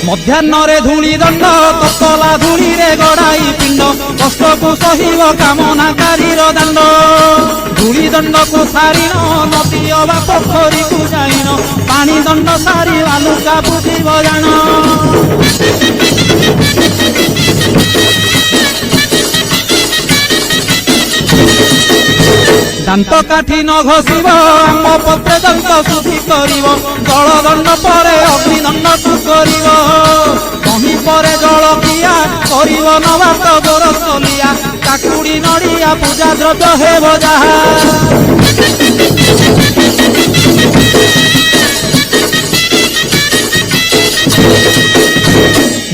ମଧ୍ୟାହ୍ନରେ ଧୂଳି ଦଣ୍ଡ ତତଲା ଧୂଳିରେ ଗଡ଼ାଇ ପିଣ୍ଡ କଷ୍ଟକୁ ସହିବ କାମନାକାରୀର ଦାଣ୍ଡ ଧୂଳି ଦଣ୍ଡକୁ ସାରିଣ ନଦୀ ଅବା ପୋଖରୀକୁ ଯାଇନ ପାଣି ଦଣ୍ଡ ସାରି ବାଲୁକା ବୁଝିବ ଜାଣ ଦାନ୍ତ କାଠି ନ ଘଷିବ ଆମ ପତ୍ରେ ଦନ୍ତ ଶୁଦ୍ଧି କରିବ ଜଳ ଦଣ୍ଡ ପରେ ଅଗ୍ନିଦଣ୍ଡକୁ କରିବ କହି ପରେ ଜଳ ପିଆ କରିବ ନବାତ ଗୋରସଲିଆ କାକୁଡ଼ି ନଡ଼ିଆ ପୂଜା ଦ୍ରବ୍ୟ ହେବ ଯାହା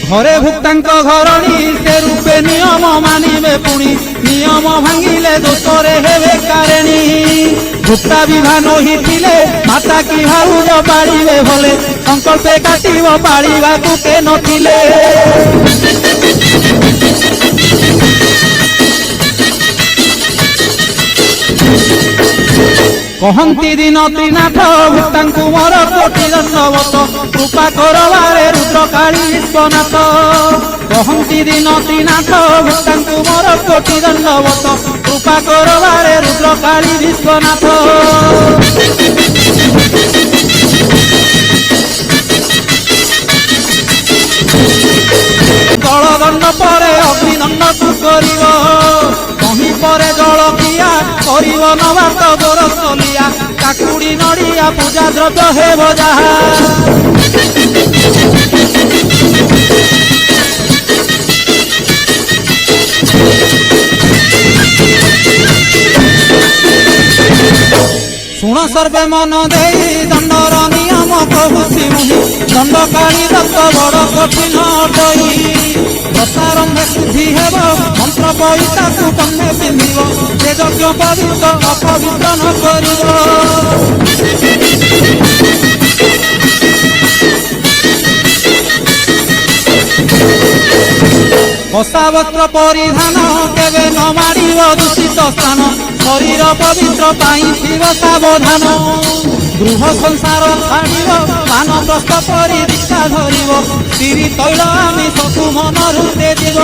ঘরে ভুক্তাঙ্ক ঘরণী সে রূপে নিয়ম মানিবে পুনি নিয়ম ভাঙ্গিলে দোষরে হেবে কারেণী ভুক্তা বিভান হিলে মাতা কি ভাউজ পাড়িবে ভলে সংকল্পে কাটিব পাড়িবাকু কে নথিলে কহন্তি দিন ত্রিনাথ ভুক্তাঙ্কু মোর কোটি দণ্ডবত কৃপা করবারে রুদ্রকালী বিশ্বনাথ কহন্তি দিন ত্রিনাথ ভুক্তাঙ্কু মোর কোটি দণ্ডবত কৃপা করবারে রুদ্রকালী বিশ্বনাথ জলদণ্ড পরে অগ্নিদণ্ডକୁ କରିବ কহি পরে জল পিয়া କରିବ ନବାତ ଗୋରସଲିଆ କାକୁଡ଼ି ନଡ଼ିଆ ପୂଜା ଦ୍ରବ୍ୟ ହେବ ଯାହା শুণ সর্বে মন দেই দণ্ডর নিয়ম কহুছি মুহি দণ্ডকালী দত্ত বড় কঠিন অটই প্রসারম্ভে শুদ্ধি ହେବ মন্ত্র বই তাକୁ কন্যে পিন্ধিব যে যজ্ঞ পবিত্র অপবিত্র ନ କରିବ কষা বস্ত্র পরিধান কেবে ন মাড়িব দূষিত স্থান শরীর পবিত্র পাই থিব সাবধান গৃহ সংসার ছাড়িব বানপ্রস্থ পরি দীক্ষা ধরিব স্ত্রী তৈল আমিষକୁ ମନରୁ ତେଜିବ